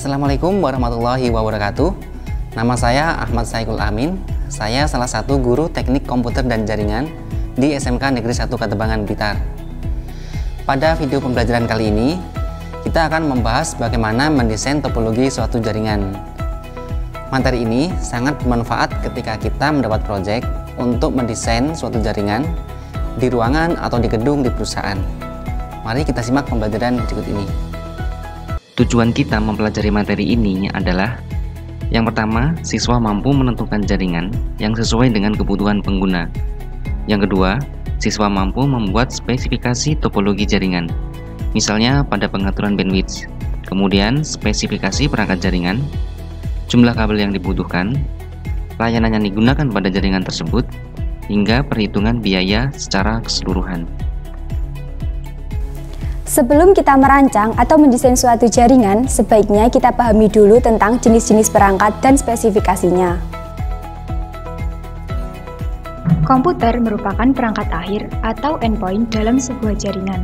Assalamualaikum warahmatullahi wabarakatuh. Nama saya Ahmad Saikul Amin. Saya salah satu guru teknik komputer dan jaringan di SMK Negeri 1 Katebangan, Blitar. Pada video pembelajaran kali ini, kita akan membahas bagaimana mendesain topologi suatu jaringan. Materi ini sangat bermanfaat ketika kita mendapat proyek untuk mendesain suatu jaringan di ruangan atau di gedung di perusahaan. Mari kita simak pembelajaran berikut ini. Tujuan kita mempelajari materi ini adalah: yang pertama, siswa mampu menentukan jaringan yang sesuai dengan kebutuhan pengguna. Yang kedua, siswa mampu membuat spesifikasi topologi jaringan, misalnya pada pengaturan bandwidth, kemudian spesifikasi perangkat jaringan, jumlah kabel yang dibutuhkan, layanan yang digunakan pada jaringan tersebut, hingga perhitungan biaya secara keseluruhan. Sebelum kita merancang atau mendesain suatu jaringan, sebaiknya kita pahami dulu tentang jenis-jenis perangkat dan spesifikasinya. Komputer merupakan perangkat akhir atau endpoint dalam sebuah jaringan.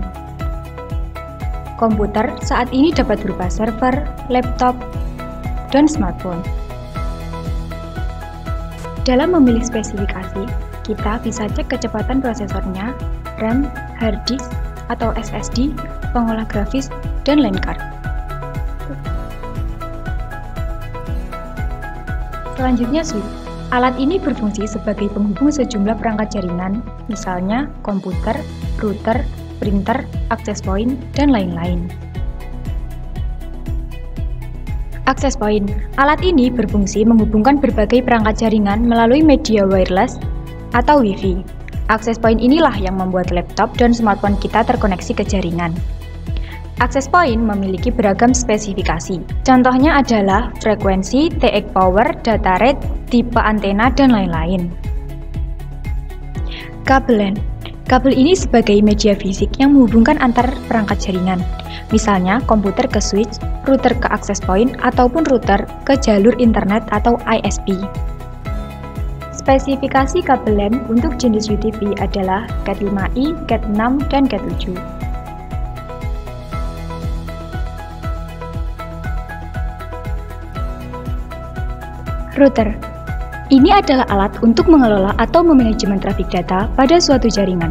Komputer saat ini dapat berupa server, laptop, dan smartphone. Dalam memilih spesifikasi, kita bisa cek kecepatan prosesornya, RAM, hard disk, atau SSD, pengolah grafis, dan line card. Selanjutnya switch. Alat ini berfungsi sebagai penghubung sejumlah perangkat jaringan, misalnya komputer, router, printer, access point, dan lain-lain. Access point. Alat ini berfungsi menghubungkan berbagai perangkat jaringan melalui media wireless atau Wi-Fi. Access point inilah yang membuat laptop dan smartphone kita terkoneksi ke jaringan. Access point memiliki beragam spesifikasi. Contohnya adalah frekuensi, TX power, data rate, tipe antena, dan lain-lain. Kabel LAN. Kabel ini sebagai media fisik yang menghubungkan antar perangkat jaringan. Misalnya komputer ke switch, router ke access point, ataupun router ke jalur internet atau ISP. Spesifikasi kabel LAN untuk jenis UTP adalah Cat5i, Cat6, dan Cat7. Router. Ini adalah alat untuk mengelola atau memanajemen trafik data pada suatu jaringan.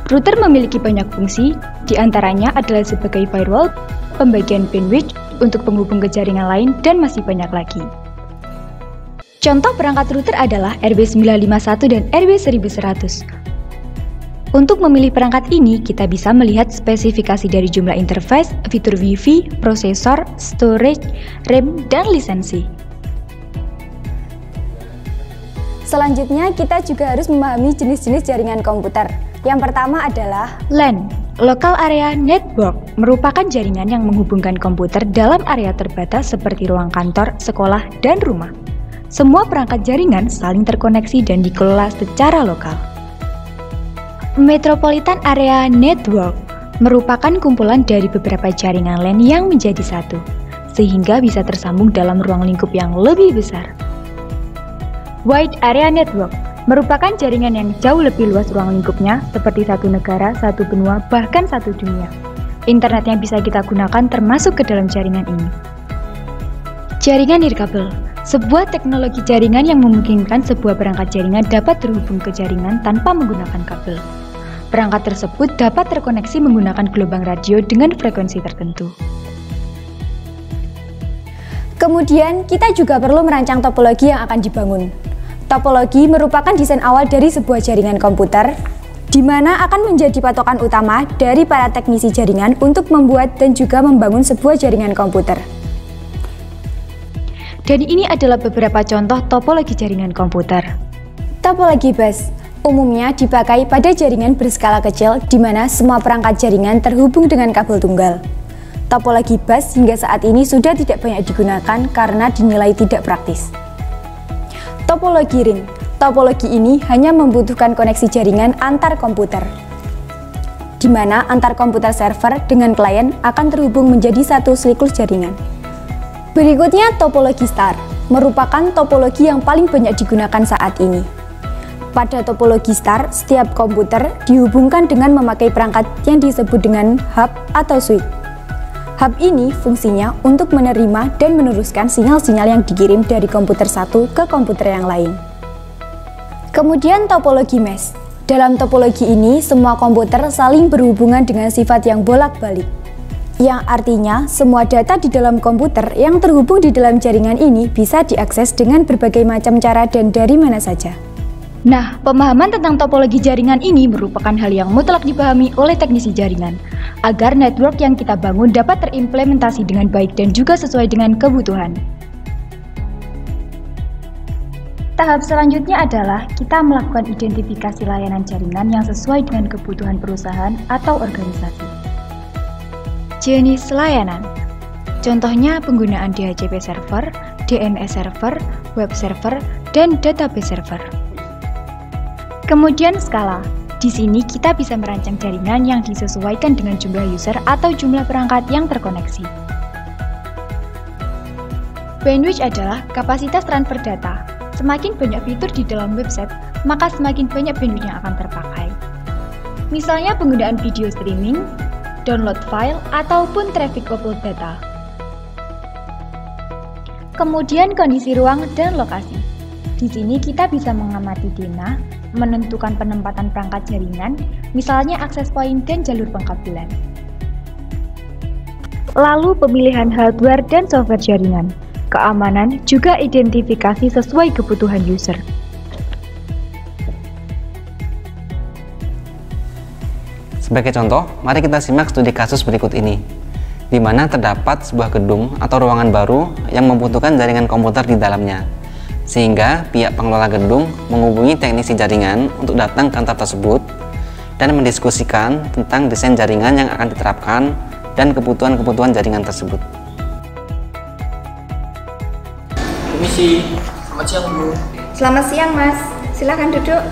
Router memiliki banyak fungsi, diantaranya adalah sebagai firewall, pembagian bandwidth untuk penghubung ke jaringan lain, dan masih banyak lagi. Contoh perangkat router adalah RB951 dan RB1100. Untuk memilih perangkat ini, kita bisa melihat spesifikasi dari jumlah interface, fitur Wi-Fi, prosesor, storage, RAM, dan lisensi. Selanjutnya, kita juga harus memahami jenis-jenis jaringan komputer. Yang pertama adalah LAN, Local Area Network, merupakan jaringan yang menghubungkan komputer dalam area terbatas seperti ruang kantor, sekolah, dan rumah. Semua perangkat jaringan saling terkoneksi dan dikelola secara lokal. Metropolitan Area Network merupakan kumpulan dari beberapa jaringan LAN yang menjadi satu, sehingga bisa tersambung dalam ruang lingkup yang lebih besar. Wide Area Network merupakan jaringan yang jauh lebih luas ruang lingkupnya, seperti satu negara, satu benua, bahkan satu dunia. Internet yang bisa kita gunakan termasuk ke dalam jaringan ini. Jaringan nirkabel, sebuah teknologi jaringan yang memungkinkan sebuah perangkat jaringan dapat terhubung ke jaringan tanpa menggunakan kabel. Perangkat tersebut dapat terkoneksi menggunakan gelombang radio dengan frekuensi tertentu. Kemudian, kita juga perlu merancang topologi yang akan dibangun. Topologi merupakan desain awal dari sebuah jaringan komputer, di mana akan menjadi patokan utama dari para teknisi jaringan untuk membuat dan juga membangun sebuah jaringan komputer. Dan ini adalah beberapa contoh topologi jaringan komputer. Topologi bus umumnya dipakai pada jaringan berskala kecil, di mana semua perangkat jaringan terhubung dengan kabel tunggal. Topologi bus hingga saat ini sudah tidak banyak digunakan karena dinilai tidak praktis. Topologi ring. Topologi ini hanya membutuhkan koneksi jaringan antar komputer, di mana antar komputer server dengan klien akan terhubung menjadi satu siklus jaringan. Berikutnya topologi star, merupakan topologi yang paling banyak digunakan saat ini. Pada topologi star, setiap komputer dihubungkan dengan memakai perangkat yang disebut dengan hub atau switch. Hub ini fungsinya untuk menerima dan meneruskan sinyal-sinyal yang dikirim dari komputer satu ke komputer yang lain. Kemudian topologi mesh. Dalam topologi ini, semua komputer saling berhubungan dengan sifat yang bolak-balik. Yang artinya, semua data di dalam komputer yang terhubung di dalam jaringan ini bisa diakses dengan berbagai macam cara dan dari mana saja. Nah, pemahaman tentang topologi jaringan ini merupakan hal yang mutlak dipahami oleh teknisi jaringan, agar network yang kita bangun dapat terimplementasi dengan baik dan juga sesuai dengan kebutuhan. Tahap selanjutnya adalah kita melakukan identifikasi layanan jaringan yang sesuai dengan kebutuhan perusahaan atau organisasi. Jenis layanan. Contohnya penggunaan DHCP server, DNS server, web server, dan database server. Kemudian skala. Di sini kita bisa merancang jaringan yang disesuaikan dengan jumlah user atau jumlah perangkat yang terkoneksi. Bandwidth adalah kapasitas transfer data. Semakin banyak fitur di dalam website, maka semakin banyak bandwidth yang akan terpakai. Misalnya penggunaan video streaming, download file, ataupun traffic upload data. Kemudian kondisi ruang dan lokasi. Di sini kita bisa mengamati denah, menentukan penempatan perangkat jaringan, misalnya akses point dan jalur pengkabelan. Lalu pemilihan hardware dan software jaringan, keamanan, juga identifikasi sesuai kebutuhan user. Sebagai contoh, mari kita simak studi kasus berikut ini, di mana terdapat sebuah gedung atau ruangan baru yang membutuhkan jaringan komputer di dalamnya. Sehingga pihak pengelola gedung menghubungi teknisi jaringan untuk datang ke kantor tersebut dan mendiskusikan tentang desain jaringan yang akan diterapkan dan kebutuhan-kebutuhan jaringan tersebut. Permisi, selamat siang Bu. Selamat siang Mas, silahkan duduk.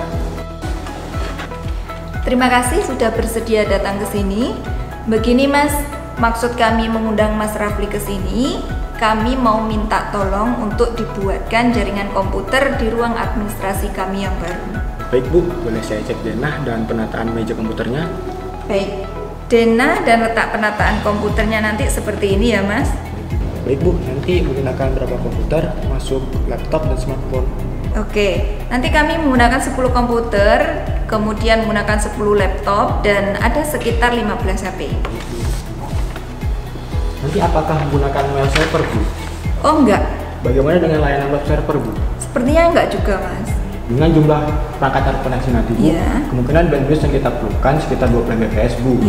Terima kasih sudah bersedia datang ke sini. Begini Mas, maksud kami mengundang Mas Rafli ke sini. Kami mau minta tolong untuk dibuatkan jaringan komputer di ruang administrasi kami yang baru. Baik Bu, boleh saya cek denah dan penataan meja komputernya? Baik, denah dan letak penataan komputernya nanti seperti ini ya Mas. Baik Bu, nanti menggunakan berapa komputer, masuk laptop dan smartphone? Oke, nanti kami menggunakan 10 komputer, kemudian menggunakan 10 laptop, dan ada sekitar 15 HP. Nanti apakah menggunakan mail server Bu? Oh enggak. Bagaimana dengan layanan web server Bu? Sepertinya enggak juga Mas. Dengan jumlah perangkat terkoneksi nanti Bu, kemungkinan bandwidth yang kita perlukan sekitar 20 Mbps Bu.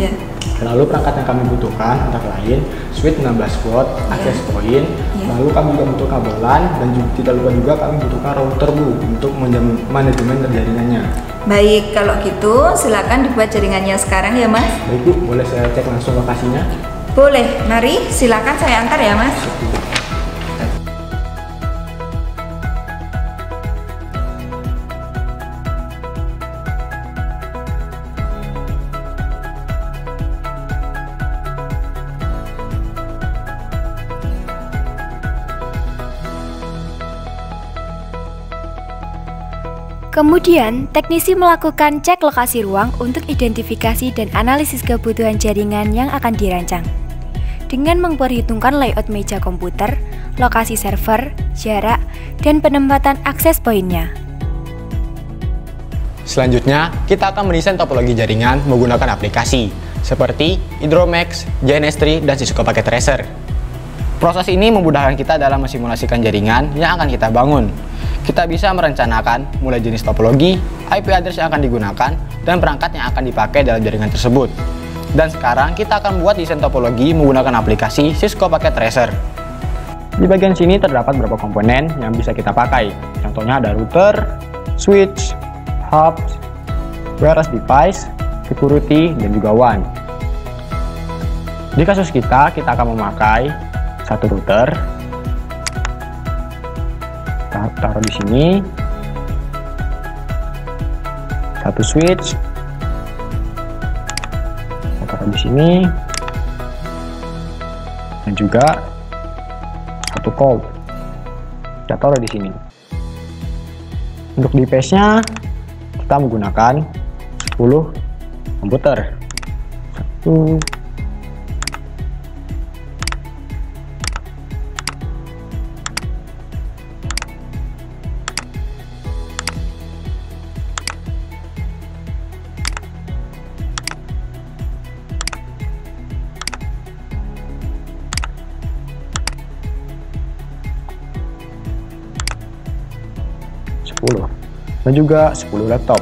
Lalu perangkat yang kami butuhkan antara lain switch 16 watt, access point, lalu kami juga butuh kabelan, dan tidak lupa juga kami butuhkan router Bu untuk manajemen jaringannya. Baik, kalau gitu silakan dibuat jaringannya sekarang ya Mas. Baik Bu, boleh saya cek langsung lokasinya? Boleh, mari silakan saya antar ya Mas. Kemudian, teknisi melakukan cek lokasi ruang untuk identifikasi dan analisis kebutuhan jaringan yang akan dirancang. Dengan memperhitungkan layout meja komputer, lokasi server, jarak, dan penempatan akses poinnya. Selanjutnya, kita akan mendesain topologi jaringan menggunakan aplikasi seperti Hydromax, JNS3, dan Cisco Packet Tracer. Proses ini memudahkan kita dalam mensimulasikan jaringan yang akan kita bangun. Kita bisa merencanakan mulai jenis topologi, IP address yang akan digunakan, dan perangkat yang akan dipakai dalam jaringan tersebut. Dan sekarang kita akan membuat desain topologi menggunakan aplikasi Cisco Packet Tracer. Di bagian sini terdapat beberapa komponen yang bisa kita pakai. Contohnya ada router, switch, hubs, wireless device, security, dan juga WAN. Di kasus kita akan memakai satu router. Kita taruh di sini. Satu switch. Kita taruh di sini. Dan juga satu call. Kita taruh di sini. Untuk device-nya kita menggunakan 10 komputer. 1, dan juga 10 laptop.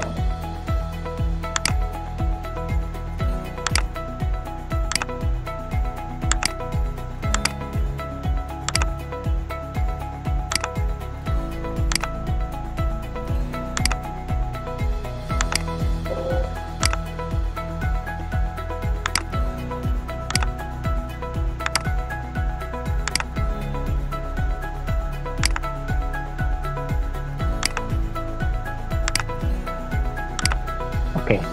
Oke,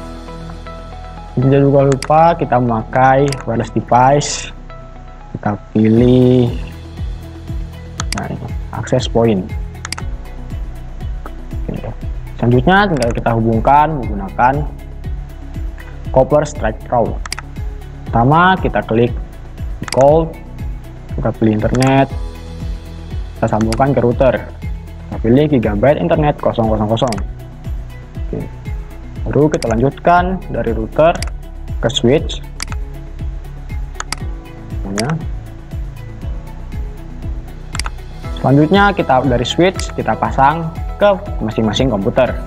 jangan juga lupa kita memakai wireless device. Kita pilih access point. Selanjutnya tinggal kita hubungkan menggunakan copper straight through. Pertama kita klik call, kita pilih internet, kita sambungkan ke router. Kita pilih gigabyte internet 000. Oke. Baru kita lanjutkan dari router ke switch. Selanjutnya kita dari switch kita pasang ke masing-masing komputer.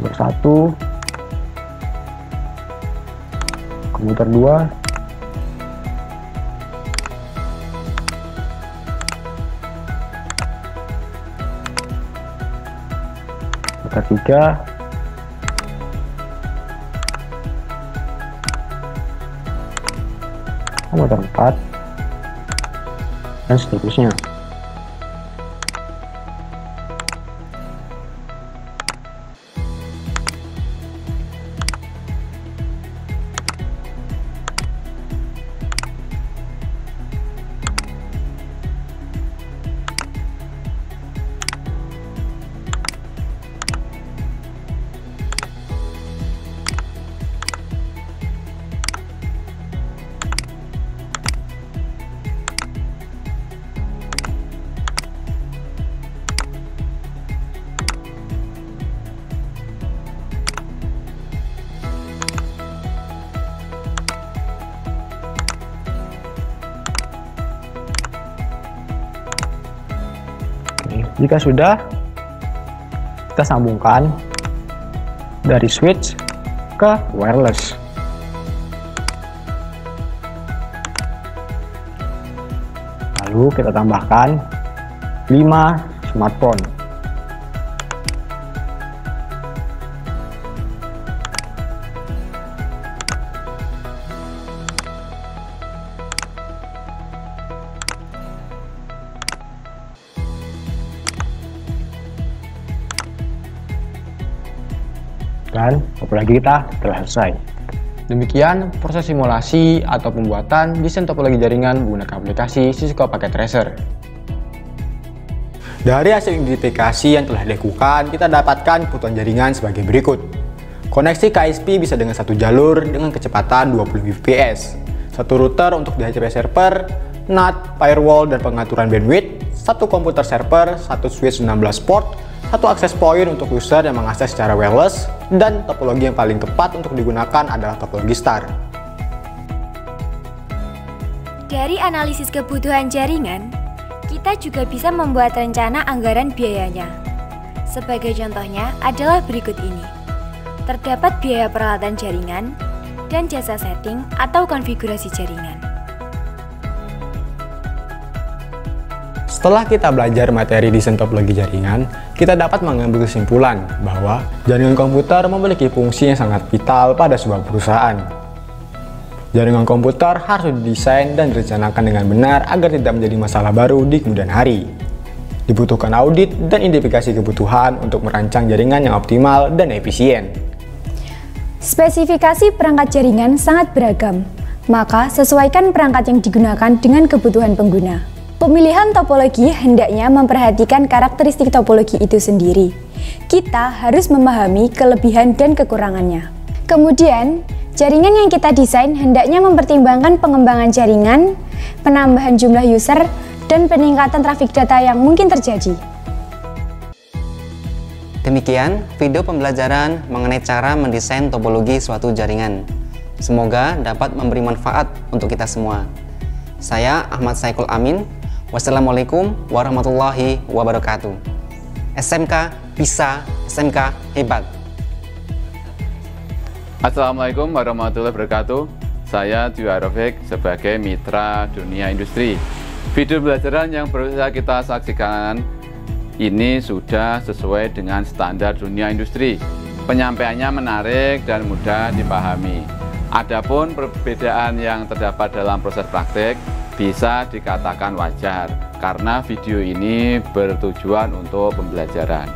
Komputer 1, komputer 2, komputer 3, komputer 4, dan seterusnya. Jika sudah, kita sambungkan dari switch ke wireless. Lalu kita tambahkan 5 smartphone. Dan topologi kita telah selesai. Demikian proses simulasi atau pembuatan desain topologi jaringan menggunakan aplikasi Cisco Packet Tracer. Dari hasil identifikasi yang telah dilakukan, kita dapatkan kebutuhan jaringan sebagai berikut. Koneksi KSP bisa dengan satu jalur dengan kecepatan 20 Mbps. Satu router untuk DHCP server, NAT, firewall, dan pengaturan bandwidth. Satu komputer server, satu switch 16 port, satu access point untuk user yang mengakses secara wireless, dan topologi yang paling tepat untuk digunakan adalah topologi star. Dari analisis kebutuhan jaringan, kita juga bisa membuat rencana anggaran biayanya. Sebagai contohnya adalah berikut ini. Terdapat biaya peralatan jaringan dan jasa setting atau konfigurasi jaringan. Setelah kita belajar materi desain topologi jaringan, kita dapat mengambil kesimpulan bahwa jaringan komputer memiliki fungsi yang sangat vital pada sebuah perusahaan. Jaringan komputer harus didesain dan direncanakan dengan benar agar tidak menjadi masalah baru di kemudian hari. Dibutuhkan audit dan identifikasi kebutuhan untuk merancang jaringan yang optimal dan efisien. Spesifikasi perangkat jaringan sangat beragam, maka sesuaikan perangkat yang digunakan dengan kebutuhan pengguna. Pemilihan topologi hendaknya memperhatikan karakteristik topologi itu sendiri. Kita harus memahami kelebihan dan kekurangannya. Kemudian, jaringan yang kita desain hendaknya mempertimbangkan pengembangan jaringan, penambahan jumlah user, dan peningkatan trafik data yang mungkin terjadi. Demikian video pembelajaran mengenai cara mendesain topologi suatu jaringan. Semoga dapat memberi manfaat untuk kita semua. Saya Ahmad Saikul Amin, Wassalamualaikum warahmatullahi wabarakatuh. SMK bisa, SMK hebat. Assalamualaikum warahmatullahi wabarakatuh. Saya Dwi Arofik sebagai mitra dunia industri. Video pembelajaran yang baru saja kita saksikan ini sudah sesuai dengan standar dunia industri. Penyampaiannya menarik dan mudah dipahami. Adapun perbedaan yang terdapat dalam proses praktik bisa dikatakan wajar karena video ini bertujuan untuk pembelajaran.